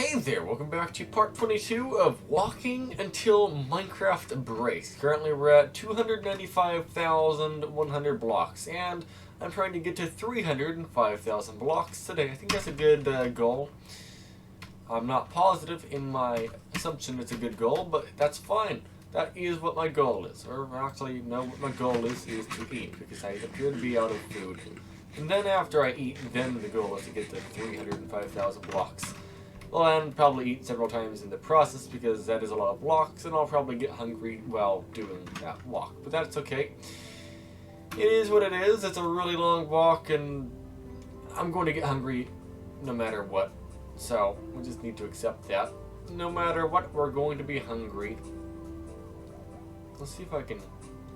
Hey there, welcome back to part 22 of Walking Until Minecraft Breaks. Currently we're at 295,100 blocks, and I'm trying to get to 305,000 blocks today. I think that's a good goal. I'm not positive in my assumption it's a good goal, but that's fine. That is what my goal is. Or actually, no, what my goal is to eat, because I appear to be out of food. And then after I eat, then the goal is to get to 305,000 blocks. Well, and probably eat several times in the process because that is a lot of blocks, and I'll probably get hungry while doing that walk. But that's okay. It is what it is. It's a really long walk, and I'm going to get hungry no matter what. So, we just need to accept that. No matter what, we're going to be hungry. Let's see if I can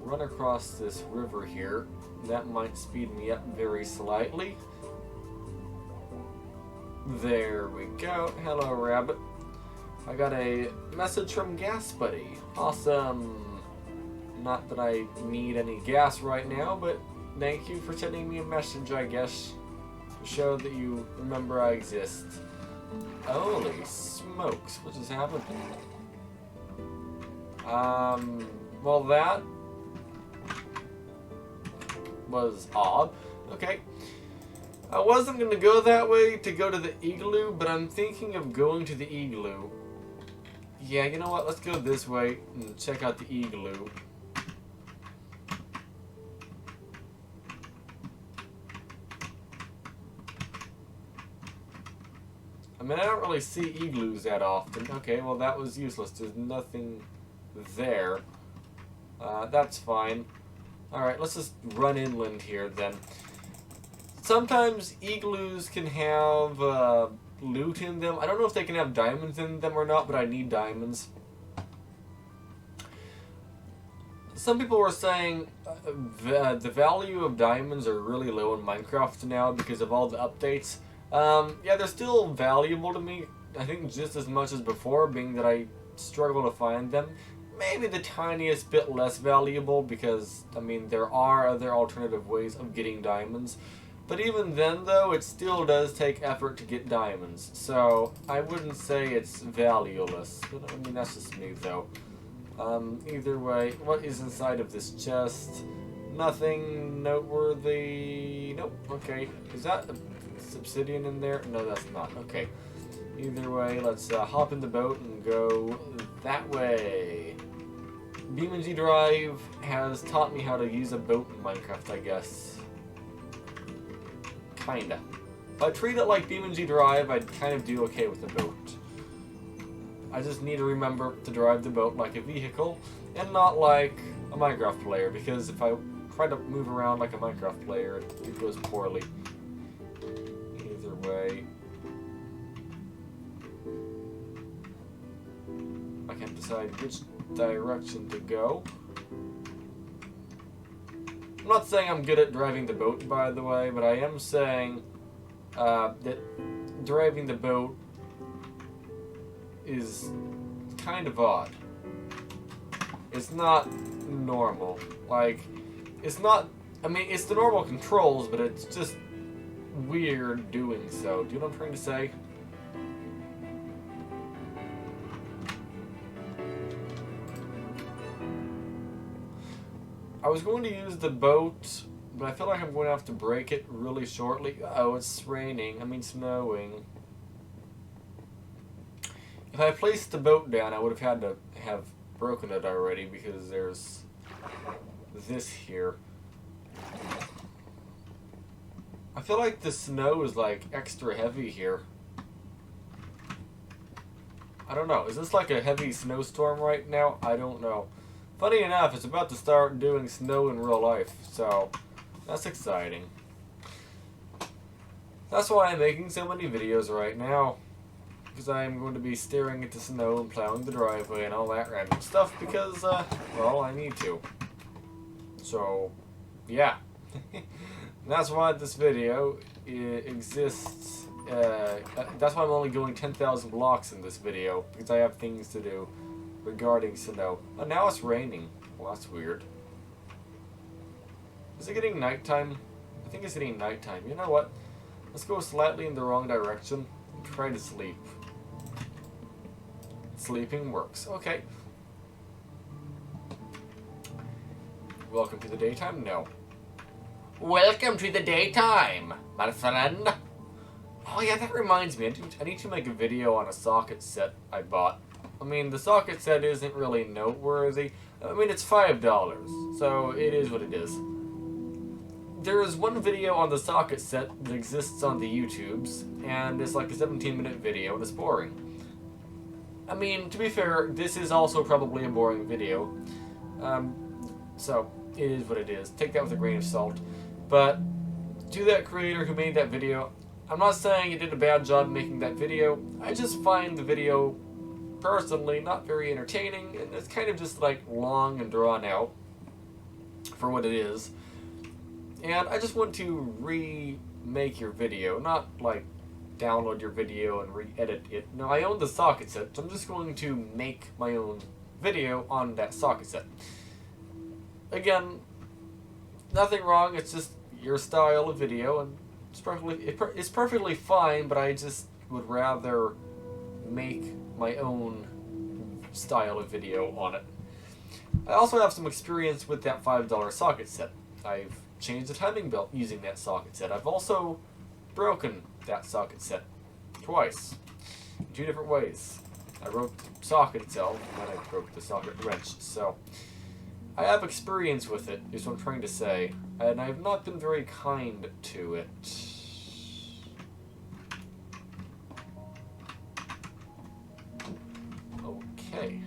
run across this river here. That might speed me up very slightly. There we go. Hello, Rabbit. I got a message from Gas Buddy. Awesome. Not that I need any gas right now, but thank you for sending me a message, I guess, to show that you remember I exist. Holy smokes, what just happened? Well, that was odd. Okay. I wasn't going to go that way to go to the igloo, but I'm thinking of going to the igloo. Yeah, you know what? Let's go this way and check out the igloo. I mean, I don't really see igloos that often. Okay, well that was useless. There's nothing there. That's fine. Alright, let's just run inland here then. Sometimes igloos can have loot in them. I don't know if they can have diamonds in them or not, but I need diamonds. Some people were saying the value of diamonds are really low in Minecraft now because of all the updates. Yeah, they're still valuable to me. I think just as much as before, being that I struggle to find them. Maybe the tiniest bit less valuable because, I mean, there are other alternative ways of getting diamonds. But even then, though, it still does take effort to get diamonds. So, I wouldn't say it's valueless. But, I mean, that's just me, though. Either way, what is inside of this chest? Nothing noteworthy. Nope. Okay. Is that obsidian in there? No, that's not. Okay. Either way, let's hop in the boat and go that way. BeamNG Drive has taught me how to use a boat in Minecraft, I guess. Kinda. If I treat it like BeamNG Drive, I'd kind of do okay with the boat. I just need to remember to drive the boat like a vehicle, and not like a Minecraft player, because if I try to move around like a Minecraft player, it goes poorly. Either way. I can't decide which direction to go. I'm not saying I'm good at driving the boat, by the way, but I am saying that driving the boat is kind of odd. It's not normal. Like, it's not... I mean, it's the normal controls, but it's just weird doing so. Do you know what I'm trying to say? I was going to use the boat, but I feel like I'm going to have to break it really shortly. Oh, it's raining. I mean, snowing. If I placed the boat down, I would have had to have broken it already because there's this here. I feel like the snow is like extra heavy here. I don't know. Is this like a heavy snowstorm right now? I don't know. Funny enough, it's about to start doing snow in real life, so that's exciting. That's why I'm making so many videos right now, because I'm going to be staring at the snow and plowing the driveway and all that random stuff because, well, I need to. So, yeah. That's why this video exists. That's why I'm only going 10,000 blocks in this video, because I have things to do regarding snow. Oh, now it's raining. Well, that's weird. Is it getting nighttime? I think it's getting nighttime. You know what? Let's go slightly in the wrong direction and try to sleep. sleeping works. Okay. Welcome to the daytime? No. Welcome to the daytime, my friend. Oh yeah, that reminds me. I need to make a video on a socket set I bought. I mean, the socket set isn't really noteworthy. I mean, it's $5, so it is what it is. There is one video on the socket set that exists on the YouTubes, and it's like a 17-minute video, and it's boring. I mean, to be fair, this is also probably a boring video. So, it is what it is. Take that with a grain of salt. But, to that creator who made that video, I'm not saying he did a bad job making that video. I just find the video, personally, not very entertaining, and it's kind of just like long and drawn out for what it is. And I just want to remake your video, not like download your video and re-edit it. No, I own the socket set, so I'm just going to make my own video on that socket set. Again, nothing wrong, it's just your style of video, and it's perfectly fine, but I just would rather make my own style of video on it. I also have some experience with that $5 socket set. I've changed the timing belt using that socket set. I've also broken that socket set twice, in 2 different ways. I broke the socket itself, and then I broke the socket wrench, so I have experience with it, is what I'm trying to say, and I have not been very kind to it. Okay.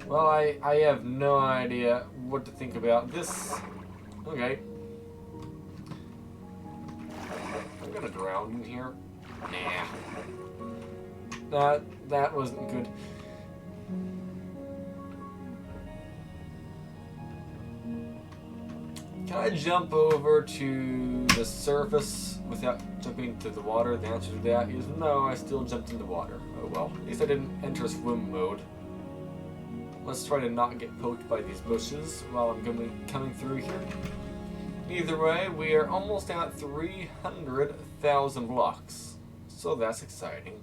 Well, I have no idea what to think about this. Okay. I'm gonna drown in here. Nah. That wasn't good. Can I jump over to the surface without jumping to the water? The answer to that is no, I still jumped in the water. Oh well. At least I didn't enter swim mode. Let's try to not get poked by these bushes while I'm coming through here. Either way, we are almost at 300,000 blocks. So that's exciting.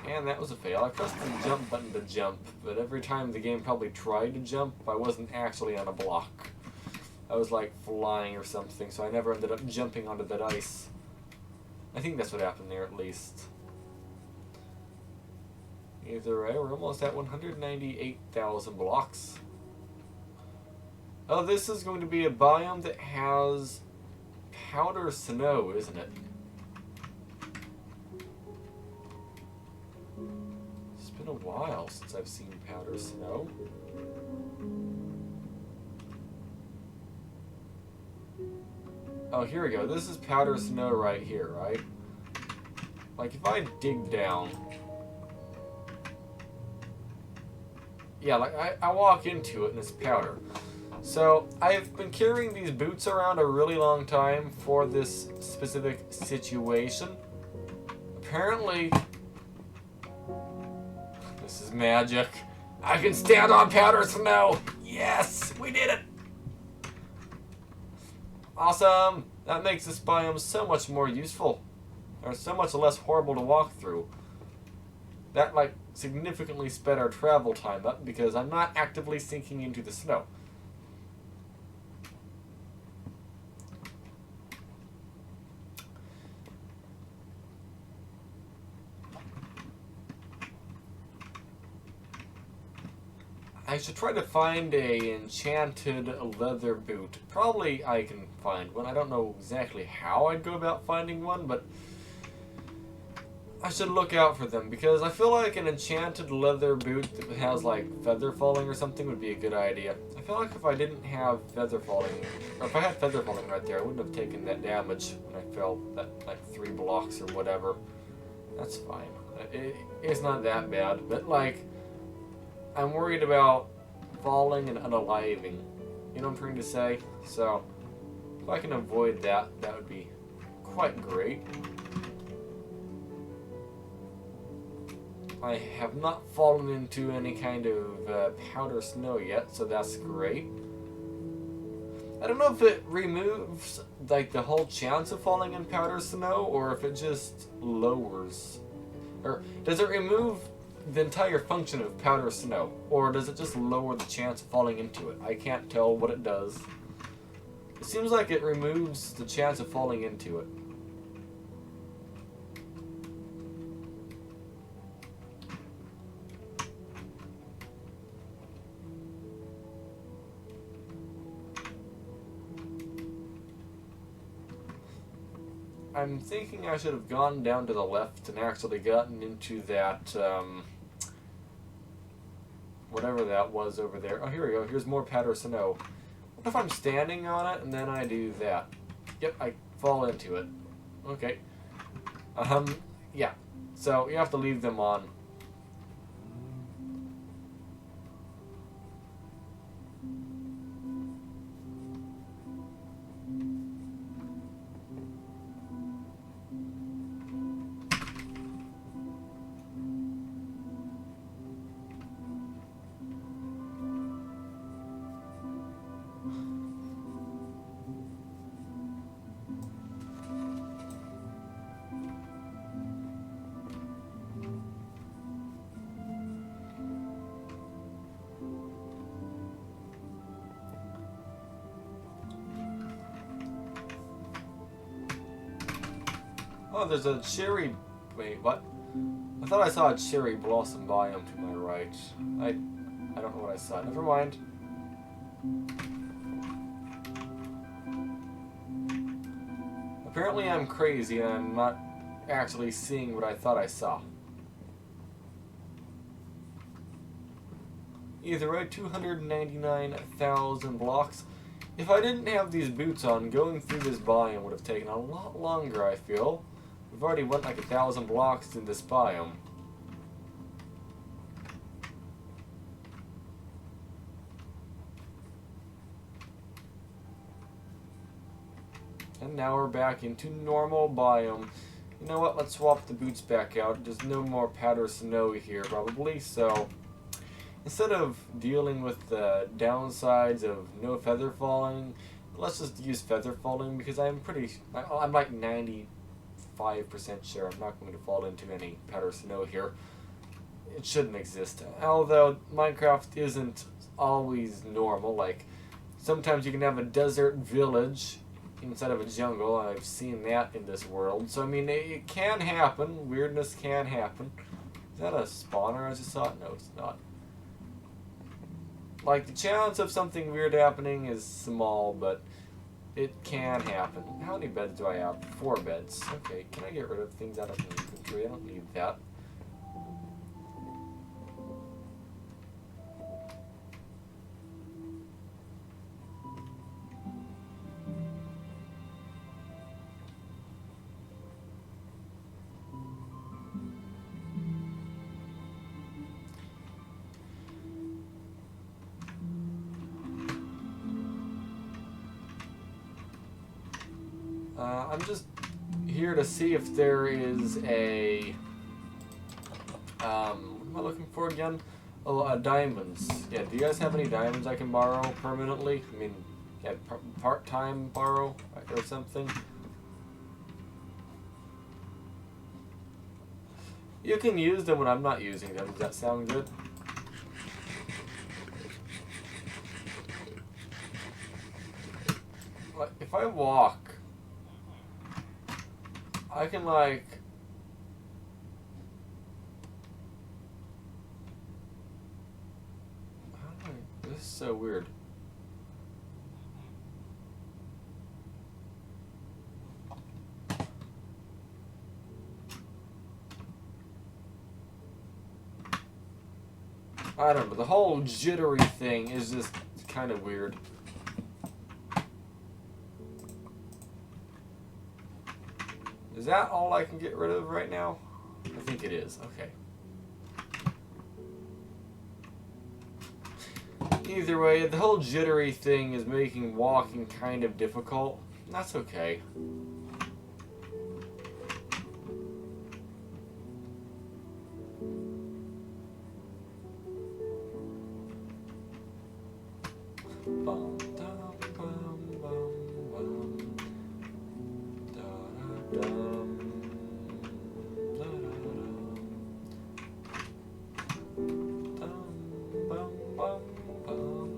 And that was a fail. I pressed the jump button to jump, but every time the game probably tried to jump, I wasn't actually on a block. I was like flying or something, so I never ended up jumping onto that ice. I think that's what happened there at least. Either way, we're almost at 198,000 blocks. Oh, this is going to be a biome that has powder snow, isn't it? It's been a while since I've seen powder snow. Oh, here we go. This is powder snow right here, right? Like, if I dig down... Yeah, like, I walk into it and it's powder. So, I've been carrying these boots around a really long time for this specific situation. Apparently, this is magic. I can stand on powder snow! Yes! We did it! Awesome! That makes this biome so much more useful. Or so much less horrible to walk through. That, like, significantly sped our travel time up because I'm not actively sinking into the snow. I should try to find a enchanted leather boot. Probably I can find one. I don't know exactly how I'd go about finding one, but I should look out for them because I feel like an enchanted leather boot that has like feather falling or something would be a good idea. I feel like if I didn't have feather falling, or if I had feather falling right there, I wouldn't have taken that damage when I fell that like 3 blocks or whatever. That's fine. It's not that bad, but like I'm worried about falling and unaliving. You know what I'm trying to say? So If I can avoid that, that would be quite great. I have not fallen into any kind of powder snow yet, so that's great. I don't know if it removes like the whole chance of falling in powder snow, or if it just lowers. Or does it remove the entire function of powder snow, or does it just lower the chance of falling into it? I can't tell what it does. It seems like it removes the chance of falling into it. I'm thinking I should have gone down to the left and actually gotten into that, whatever that was over there. Oh, here we go. Here's more powder snow. What if I'm standing on it and then I do that? Yep, I fall into it. Okay. Yeah. So you have to leave them on. Oh, there's a cherry... Wait, what? I thought I saw a cherry blossom biome to my right. I don't know what I saw. Never mind. Apparently I'm crazy and I'm not actually seeing what I thought I saw. Either way, 299,000 blocks. If I didn't have these boots on, going through this biome would have taken a lot longer, I feel. We've already went like 1,000 blocks in this biome. And now we're back into normal biome. You know what, let's swap the boots back out. There's no more powder snow here probably, so instead of dealing with the downsides of no feather falling, let's just use feather falling because I'm like 95% sure I'm not going to fall into any powder snow here. It shouldn't exist. Although Minecraft isn't always normal, like sometimes you can have a desert village inside of a jungle. I've seen that in this world. So I mean, it can happen. Weirdness can happen. Is that a spawner I just saw? No, it's not. Like, the chance of something weird happening is small, but it can happen. How many beds do I have? 4 beds. Okay, can I get rid of things out of my inventory? I don't need that. I'm just here to see if there is a, what am I looking for again? Oh, diamonds. Yeah, do you guys have any diamonds I can borrow permanently? I mean, yeah, part-time borrow or something? You can use them when I'm not using them. Does that sound good? Like, if I walk, I can like... This is so weird. I don't know, the whole jittery thing is just kind of weird. Is that all I can get rid of right now? I think it is. Okay. Either way, the whole jittery thing is making walking kind of difficult. That's okay. Bum, dum, bum, bum, bum. Da-da-dum. Da-da-dum. Dum, bum, bum, bum.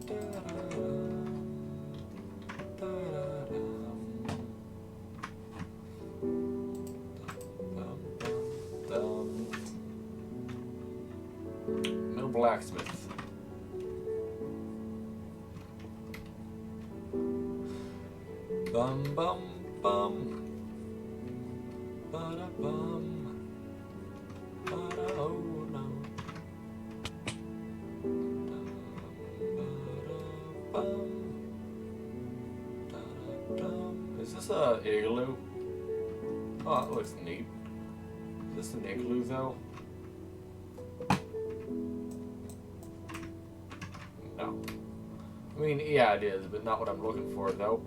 Da-da-dum. Da-da-dum. Dum, bum, dum. No blacksmith. Bum bum bum, ba-da bum, ba-da oh no. Ba-da-bum, da-da-dum. Is this a igloo? Oh, that looks neat. Is this an igloo though? No. I mean, yeah, it is, but not what I'm looking for though.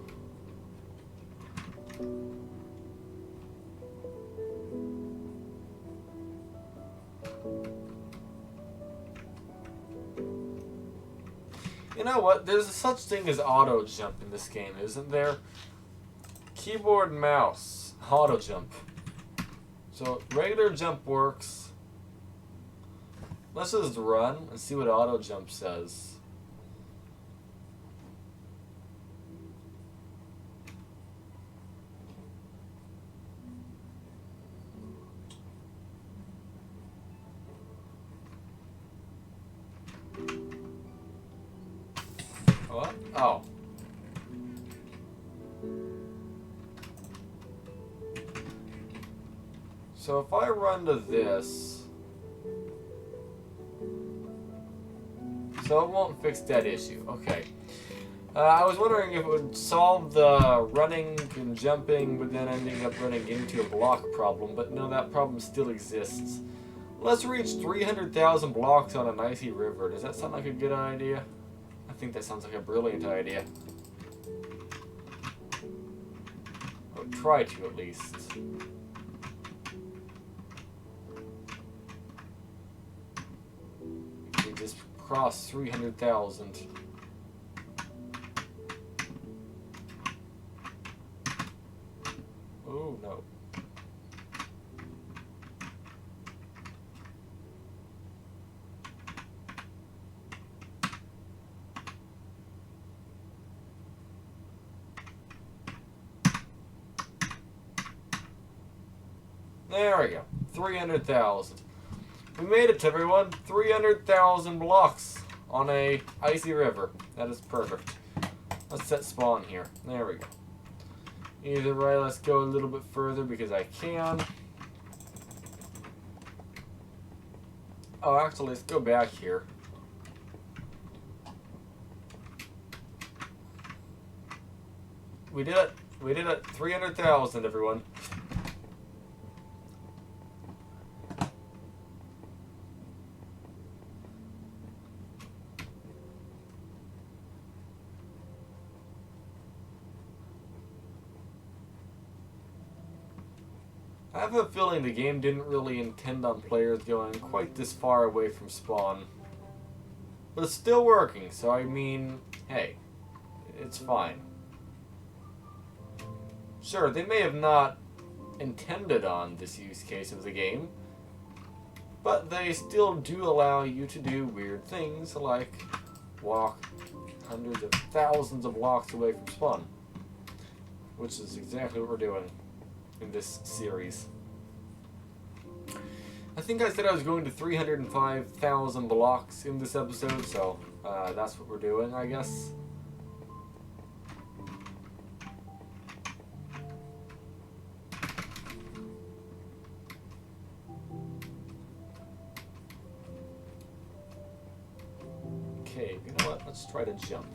You know what? There's such thing as auto jump in this game, isn't there? Keyboard and mouse, auto jump. So regular jump works. Let's just run and see what auto jump says. What? Oh. So if I run to this, so it won't fix that issue. Okay. I was wondering if it would solve the running and jumping, but then ending up running into a block problem, but no, that problem still exists. Let's reach 300,000 blocks on an icy river. Does that sound like a good idea? I think that sounds like a brilliant idea. Or try to, at least. We just crossed 300,000. Oh, no. There we go. 300,000. We made it, everyone. 300,000 blocks on a icy river. That is perfect. Let's set spawn here. There we go. Either way, let's go a little bit further because I can. Oh, actually, let's go back here. We did it. We did it. 300,000, everyone. I have a feeling the game didn't really intend on players going quite this far away from spawn. But it's still working, so I mean, hey, it's fine. Sure, they may have not intended on this use case of the game, but they still do allow you to do weird things like walk hundreds of thousands of blocks away from spawn, which is exactly what we're doing in this series. I think I said I was going to 305,000 blocks in this episode, so that's what we're doing, I guess. Okay, you know what? Let's try to jump.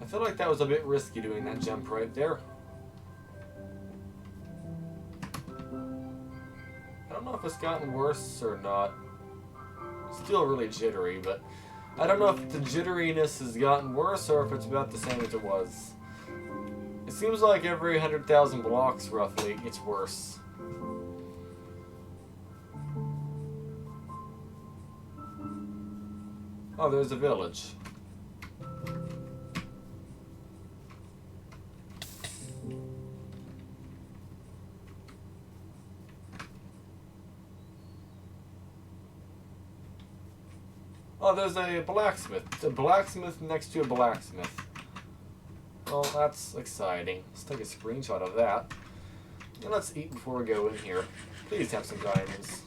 I feel like that was a bit risky doing that jump right there. I don't know if it's gotten worse or not. Still really jittery, but I don't know if the jitteriness has gotten worse or if it's about the same as it was. It seems like every 100,000 blocks, roughly, it's worse. Oh, there's a village. Oh, there's a blacksmith. It's a blacksmith next to a blacksmith. Well, that's exciting. Let's take a screenshot of that. And let's eat before we go in here. Please have some diamonds.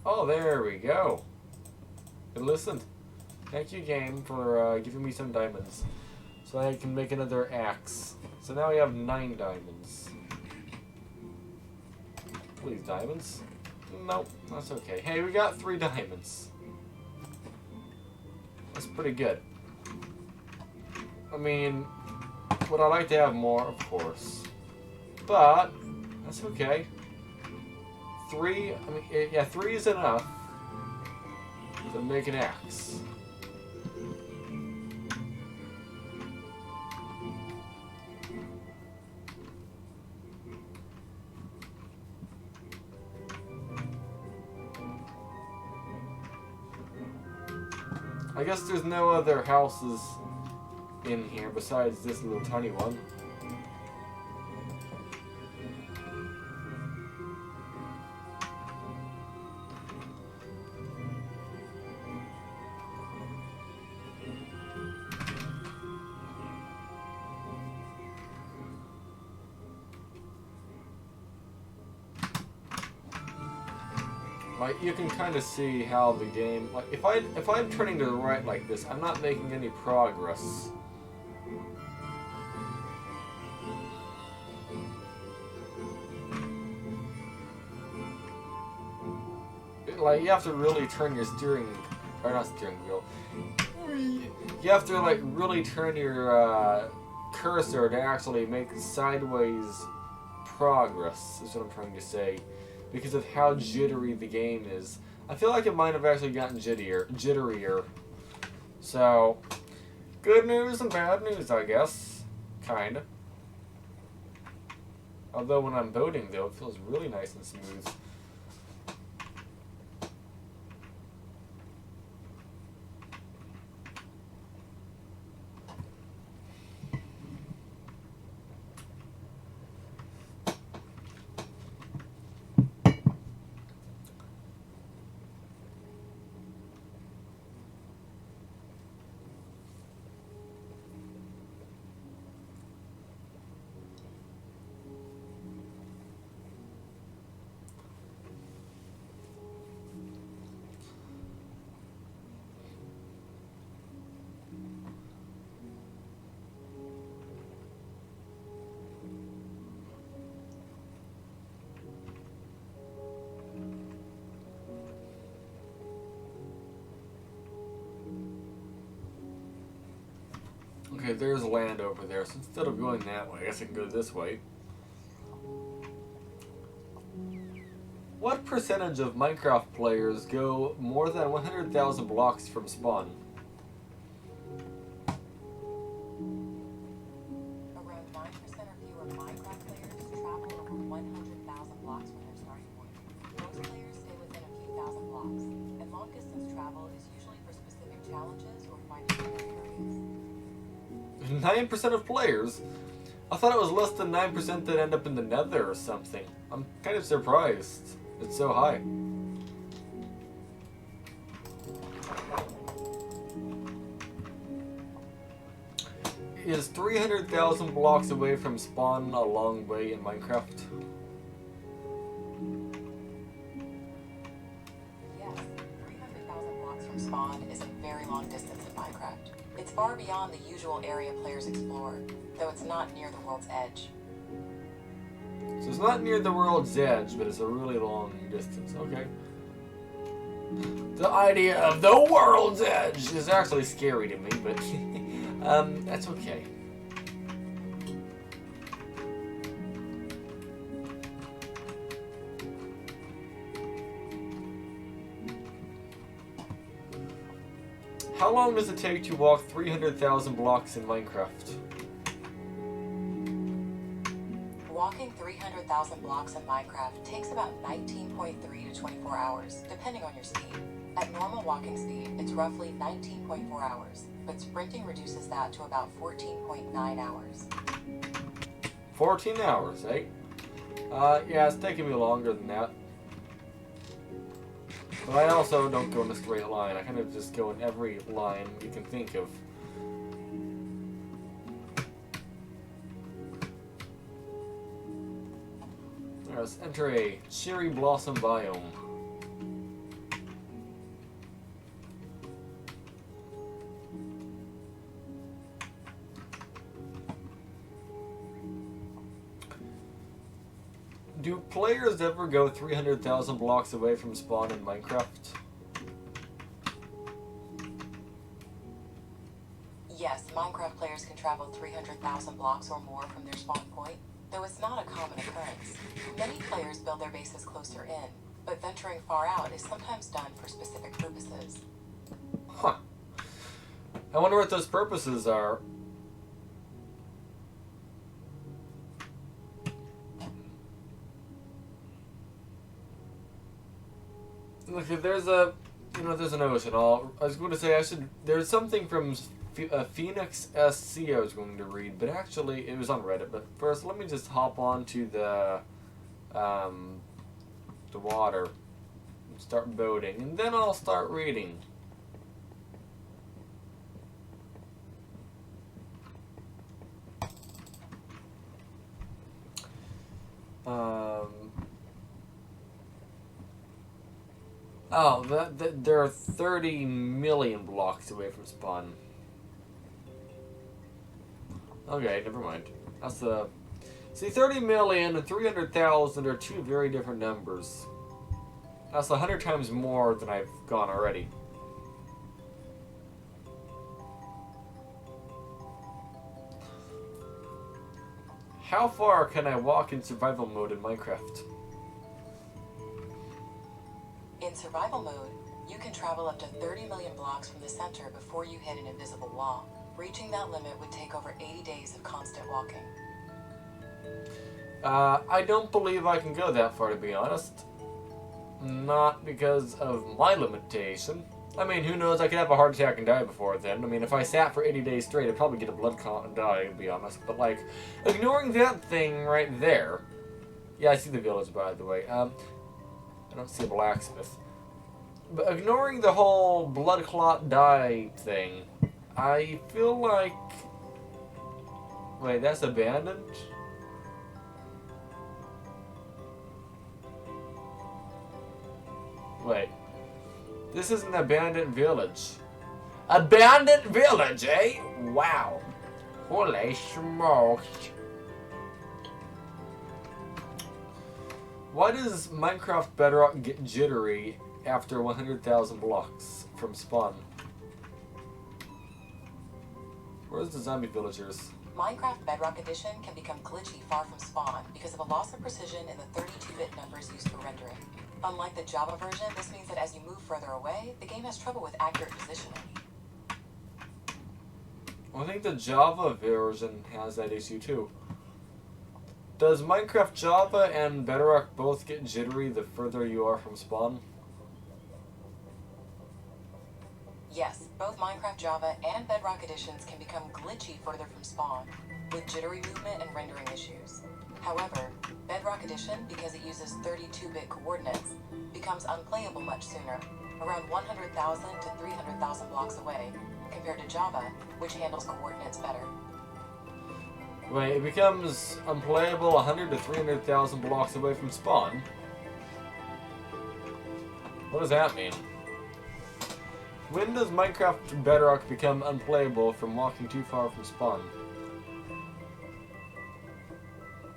Oh, there we go. It listened. Thank you, game, for giving me some diamonds. So I can make another axe. So now we have 9 diamonds. Please, diamonds? Nope, that's okay. Hey, we got 3 diamonds. That's pretty good. I mean, would I like to have more? Of course. But, that's okay. 3, I mean, yeah, 3 is enough to make an axe. I guess there's no other houses in here besides this little tiny one. Like, you can kind of see how the game, like, if I'm turning to the right like this, I'm not making any progress. Like, you have to really turn your steering, or not steering wheel. You have to, like, really turn your cursor to actually make sideways progress, is what I'm trying to say. Because of how jittery the game is. I feel like it might have actually gotten jitterier. So, good news and bad news, I guess. Kinda. Although when I'm boating, though, it feels really nice and smooth. Okay, there's land over there, so instead of going that way, I guess I can go this way. What percentage of Minecraft players go more than 100,000 blocks from spawn? Around 9% or fewer Minecraft players travel over 100,000 blocks from their starting point. Most players stay within a few thousand blocks, and long-distance travel is usually for specific challenges or finding new areas. 9% of players? I thought it was less than 9% that end up in the nether or something. I'm kind of surprised. It's so high. Is 300,000 blocks away from spawn a long way in Minecraft? Yes, 300,000 blocks from spawn is a very long distance in Minecraft. It's far beyond the usual area players explore, though it's not near the world's edge. So it's not near the world's edge, but it's a really long distance. Okay. The idea of the world's edge is actually scary to me, but that's okay. How long does it take to walk 300,000 blocks in Minecraft? Walking 300,000 blocks in Minecraft takes about 19.3 to 24 hours, depending on your speed. At normal walking speed, it's roughly 19.4 hours, but sprinting reduces that to about 14.9 hours. 14 hours, eh? Yeah, it's taking me longer than that. But I also don't go in a straight line. I kind of just go in every line you can think of. Let's enter a cherry blossom biome. Do players ever go 300,000 blocks away from spawn in Minecraft? Yes, Minecraft players can travel 300,000 blocks or more from their spawn point, though it's not a common occurrence. Many players build their bases closer in, but venturing far out is sometimes done for specific purposes. Huh. I wonder what those purposes are. Look, there's a, there's an ocean. I was going to say there's something from Phoenix SC I was going to read, but actually it was on Reddit. But first, let me just hop on to the water and start boating, and then I'll start reading. Oh, there are 30 million blocks away from spawn. Okay, never mind. That's the... See, 30 million and 300,000 are two very different numbers. That's 100 times more than I've gone already. How far can I walk in survival mode in Minecraft? In survival mode, you can travel up to 30 million blocks from the center before you hit an invisible wall. Reaching that limit would take over 80 days of constant walking. I don't believe I can go that far, to be honest. Not because of my limitation. I mean, who knows, I could have a heart attack and die before then. I mean, if I sat for 80 days straight, I'd probably get a blood clot and die, to be honest. But, like, ignoring that thing right there... Yeah, I see the village, by the way. I don't see a blacksmith. But ignoring the whole blood clot die thing, I feel like... Wait, that's abandoned? Wait. This is an abandoned village. Abandoned village, eh? Wow. Holy smokes. Why does Minecraft Bedrock get jittery after 100,000 blocks from spawn? Where's the zombie villagers? Minecraft Bedrock Edition can become glitchy far from spawn because of a loss of precision in the 32-bit numbers used for rendering. Unlike the Java version, this means that as you move further away, the game has trouble with accurate positioning. I think the Java version has that issue too. Does Minecraft Java and Bedrock both get jittery the further you are from spawn? Yes, both Minecraft Java and Bedrock editions can become glitchy further from spawn, with jittery movement and rendering issues. However, Bedrock Edition, because it uses 32-bit coordinates, becomes unplayable much sooner, around 100,000 to 300,000 blocks away, compared to Java, which handles coordinates better. Wait, it becomes unplayable 100 to 300,000 blocks away from spawn? What does that mean? When does Minecraft Bedrock become unplayable from walking too far from spawn?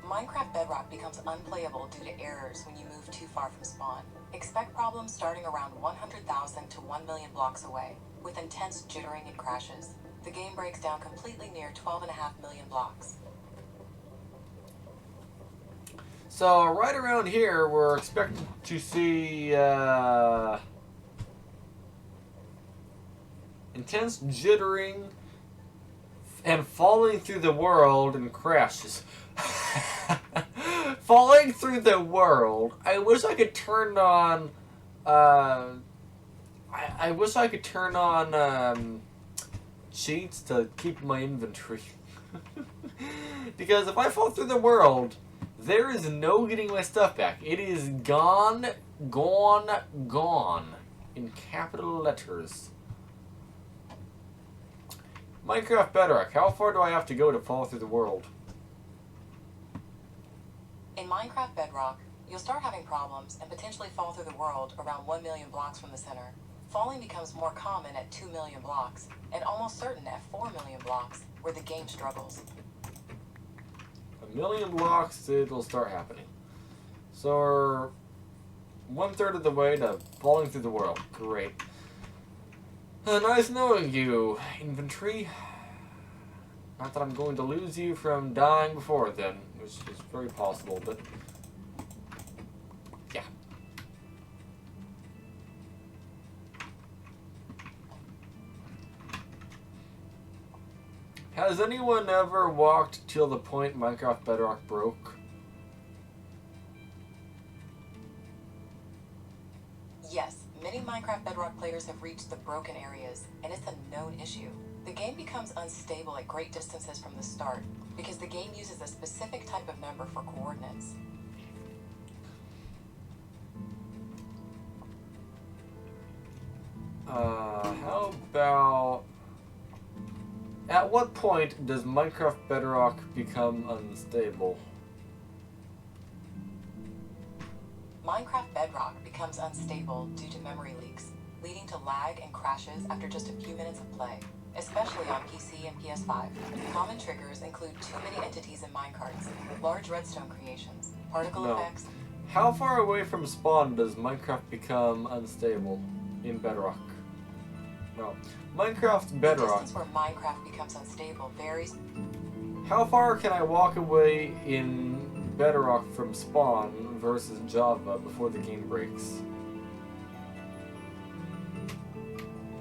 Minecraft Bedrock becomes unplayable due to errors when you move too far from spawn. Expect problems starting around 100,000 to 1 million blocks away, with intense jittering and crashes. The game breaks down completely near 12.5 million blocks. So, right around here, we're expected to see, intense jittering, and falling through the world and crashes. Falling through the world. I wish I could turn on. I wish I could turn on cheats to keep my inventory. Because if I fall through the world, there is no getting my stuff back. It is gone, gone, gone. In capital letters. Minecraft Bedrock. How far do I have to go to fall through the world? In Minecraft Bedrock, you'll start having problems and potentially fall through the world around 1 million blocks from the center. Falling becomes more common at 2 million blocks, and almost certain at 4 million blocks, where the game struggles. 1 million blocks, it'll start happening. So we're 1/3 of the way to falling through the world. Great. Nice knowing you, inventory. Not that I'm going to lose you from dying before then, which is very possible, but yeah. Has anyone ever walked till the point Minecraft Bedrock broke? Yes, many Minecraft Bedrock players have reached the broken areas, and it's a known issue. The game becomes unstable at great distances from the start, because the game uses a specific type of number for coordinates. How about... At what point does Minecraft Bedrock become unstable? Minecraft Bedrock becomes unstable due to memory leaks, leading to lag and crashes after just a few minutes of play, especially on PC and PS5. Common triggers include too many entities in minecarts, large redstone creations, particle effects. How far away from spawn does Minecraft become unstable in Bedrock? No. Minecraft Bedrock. The distance where Minecraft becomes unstable varies. How far can I walk away in Bedrock from spawn versus Java before the game breaks?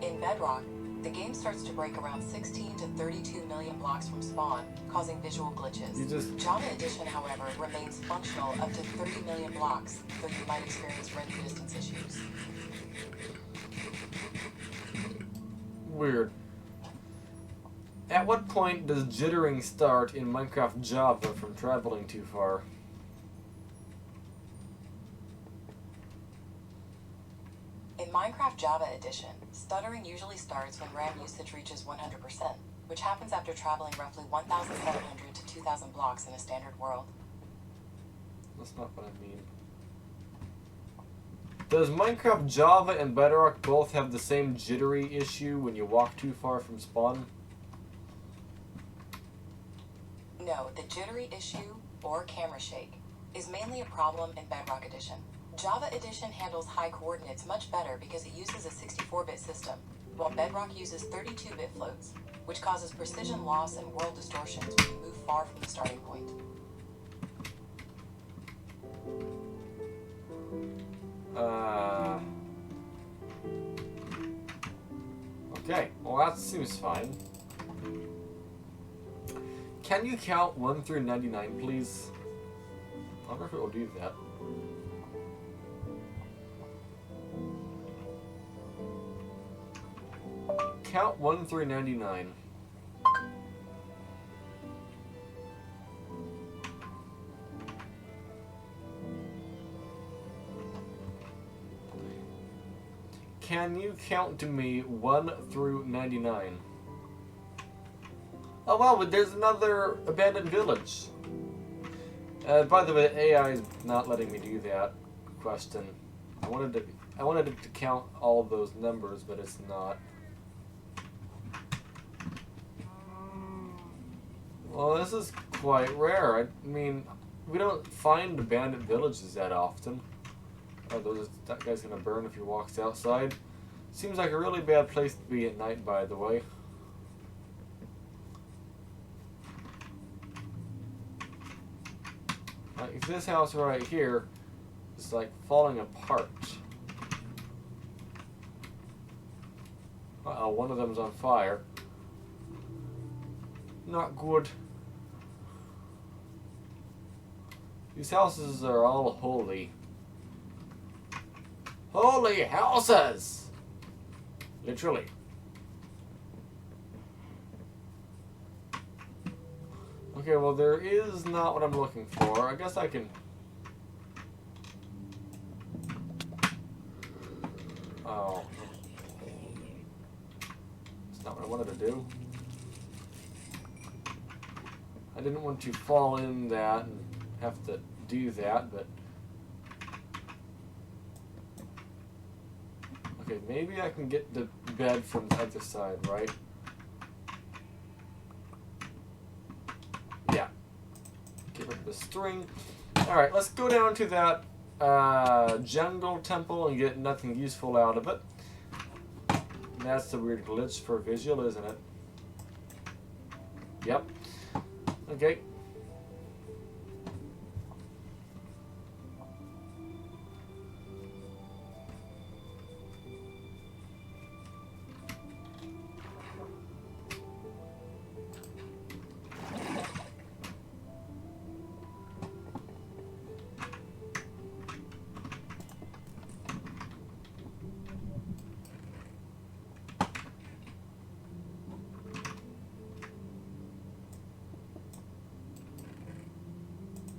In Bedrock, the game starts to break around 16 to 32 million blocks from spawn, causing visual glitches. Java Edition, however, remains functional up to 30 million blocks, though you might experience render distance issues. Weird. At what point does jittering start in Minecraft Java from traveling too far? In Minecraft Java Edition, stuttering usually starts when RAM usage reaches 100%, which happens after traveling roughly 1,700 to 2,000 blocks in a standard world. That's not what I mean. Does Minecraft Java and Bedrock both have the same jittery issue when you walk too far from spawn? No, the jittery issue, or camera shake, is mainly a problem in Bedrock Edition. Java Edition handles high coordinates much better because it uses a 64-bit system, while Bedrock uses 32-bit floats, which causes precision loss and world distortions when you move far from the starting point. Okay, well that seems fine. Can you count 1 through 99, please? I wonder if it will do that. Count 1 through 99. Can you count to me 1 through 99? Oh wow, but there's another abandoned village. By the way, AI is not letting me do that. Question. I wanted it to count all of those numbers, but it's not. Well, this is quite rare. I mean, we don't find abandoned villages that often. Oh, that guy's gonna burn if he walks outside. Seems like a really bad place to be at night, by the way. Like, this house right here is like falling apart. Uh-oh, one of them's on fire. Not good. These houses are all holy. Holy houses! Literally. Okay, well there is not what I'm looking for. I guess I can... Oh. That's not what I wanted to do. I didn't want to fall in that and have to do that, but... Okay, maybe I can get the bed from the other side, right? Yeah. Get rid of the string. Alright, let's go down to that jungle temple and get nothing useful out of it. That's the weird glitch for visual, isn't it? Yep. Okay.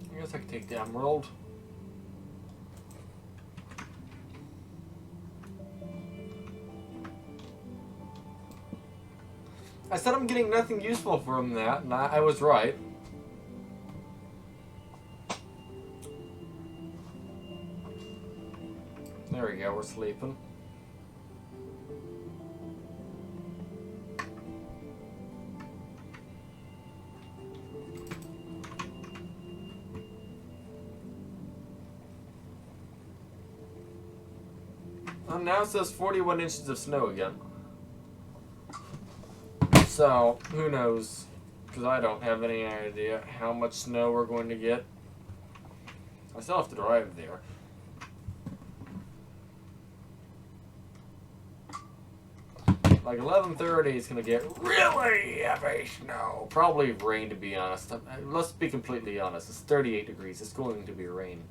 I guess I can take the emerald. I said I'm getting nothing useful from that, and I was right. There we go, we're sleeping. Now it says 41 inches of snow again. So, who knows? Because I don't have any idea how much snow we're going to get. I still have to drive there. Like 11:30 is going to get really heavy snow. Probably rain, to be honest. Let's be completely honest. It's 38 degrees. It's going to be rain.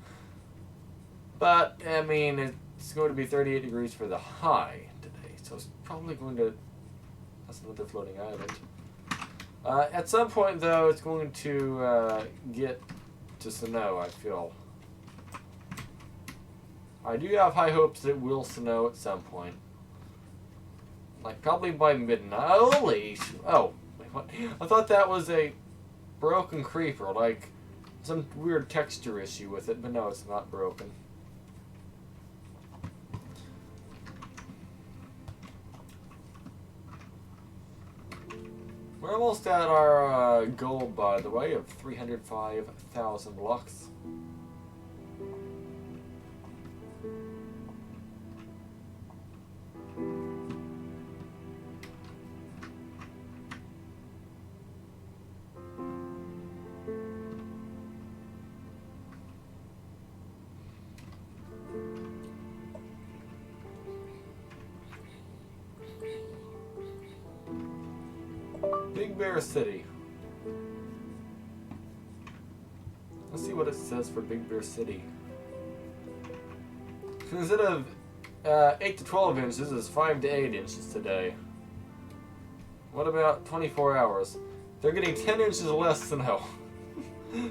But, I mean, it's going to be 38 degrees for the high today. So it's probably going to... That's another floating island. At some point, though, it's going to get to snow, I feel. I do have high hopes that it will snow at some point. Like, probably by midnight. Holy... Oh, wait, what? I thought that was a broken creeper. Like, some weird texture issue with it. But no, it's not broken. We're almost at our goal, by the way, of 305,000 blocks. Big Bear City. Let's see what it says for Big Bear City. Instead of 8 to 12 inches, it's 5 to 8 inches today. What about 24 hours? They're getting 10 inches less snow.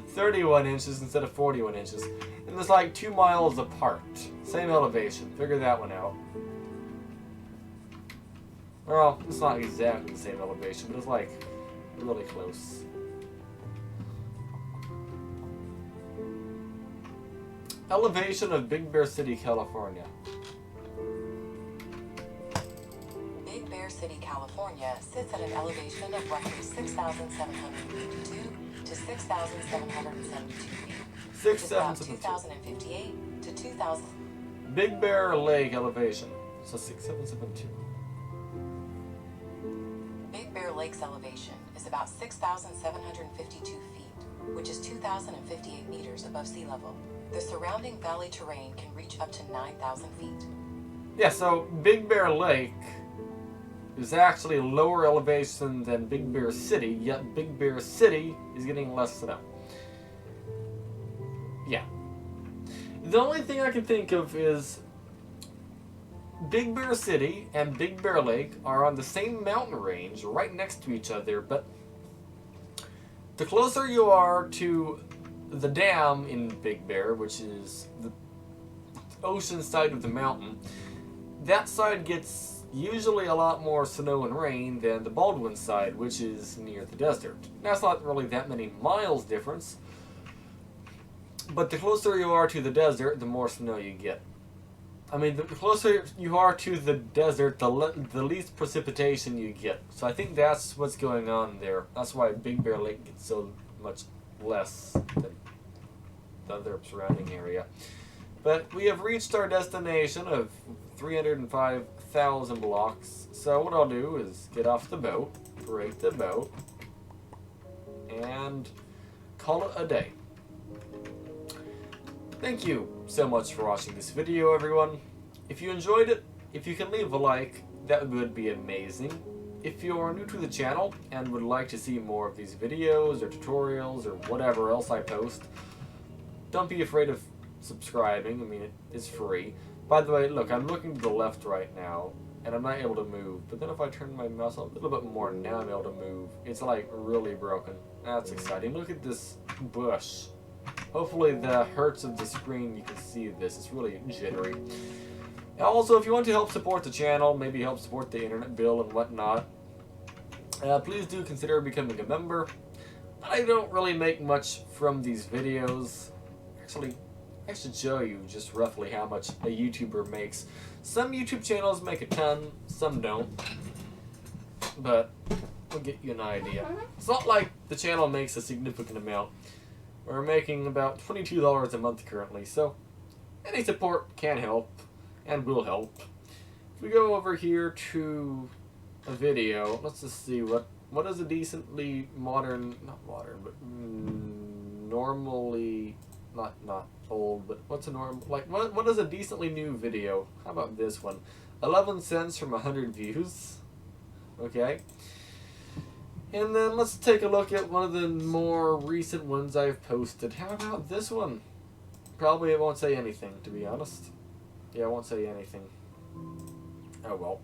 31 inches instead of 41 inches. And it's like 2 miles apart. Same elevation. Figure that one out. Well, it's not exactly the same elevation, but it's like really close. Elevation of Big Bear City, California. Big Bear City, California sits at an elevation of roughly 6,752 to 6,772 feet. Which is about 2,058 to 2,000. Big Bear Lake elevation. So 6,772. Big Bear Lake's elevation is about 6,752 feet, which is 2,058 meters above sea level. The surrounding valley terrain can reach up to 9,000 feet. Yeah, so Big Bear Lake is actually lower elevation than Big Bear City, yet Big Bear City is getting less snow. Yeah. The only thing I can think of is Big Bear City and Big Bear Lake are on the same mountain range right next to each other, but the closer you are to the dam in Big Bear, which is the ocean side of the mountain, that side gets usually a lot more snow and rain than the Baldwin side, which is near the desert. That's not really that many miles difference, but the closer you are to the desert, the more snow you get. I mean, the closer you are to the desert, the least precipitation you get. So I think that's what's going on there. That's why Big Bear Lake gets so much less than the other surrounding area. But we have reached our destination of 305,000 blocks. So what I'll do is get off the boat, break the boat, and call it a day. Thank you so much for watching this video, everyone. If you enjoyed it, if you can leave a like, that would be amazing. If you are new to the channel and would like to see more of these videos or tutorials or whatever else I post, don't be afraid of subscribing. I mean, it's free. By the way, look, I'm looking to the left right now, and I'm not able to move. But then if I turn my mouse a little bit more, now I'm able to move. It's like really broken. That's exciting. Look at this bush. Hopefully the hertz of the screen you can see this. It's really jittery. Also, if you want to help support the channel, maybe help support the internet bill and whatnot, please do consider becoming a member. I don't really make much from these videos. Actually, I should show you just roughly how much a YouTuber makes. Some YouTube channels make a ton, some don't. But we'll get you an idea. It's not like the channel makes a significant amount. We're making about $22 a month currently, so any support can help and will help. If we go over here to a video, let's just see what is a decently modern, not modern, but normally, not old, but what's a normal, like what is a decently new video? How about this one? 11 cents from 100 views. Okay. And then let's take a look at one of the more recent ones I've posted. How about this one? Probably it won't say anything, to be honest. Yeah, it won't say anything. Oh well.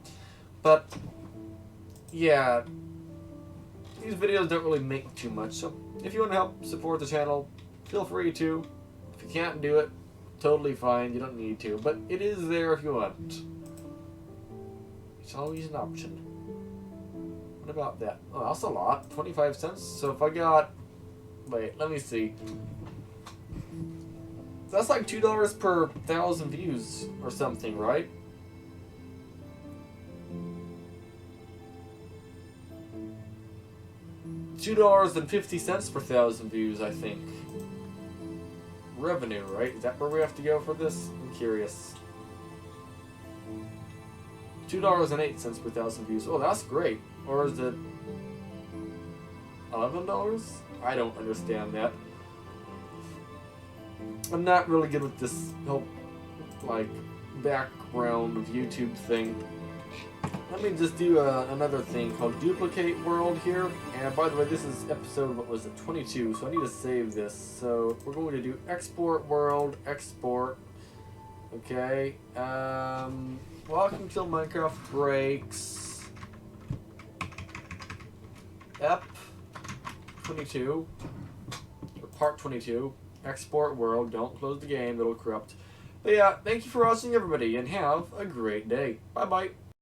But, yeah. These videos don't really make too much, so if you want to help support the channel, feel free to. If you can't do it, totally fine, you don't need to. But it is there if you want. It's always an option. What about that? Oh, that's a lot. 25 cents. So if I got... Wait, let me see. That's like $2 per 1,000 views or something, right? $2.50 per 1,000 views, I think. Revenue, right? Is that where we have to go for this? I'm curious. $2.08 per 1,000 views. Oh, that's great. Or is it $11? I don't understand that. I'm not really good with this whole, like, background of YouTube thing. Let me just do another thing called Duplicate World here. And by the way, this is episode, what was it, 22, so I need to save this. So we're going to do Export World, Export. Okay. Welcome till Minecraft breaks. Ep 22, or part 22, Export World, don't close the game, it'll corrupt. But yeah, thank you for watching everybody, and have a great day. Bye bye.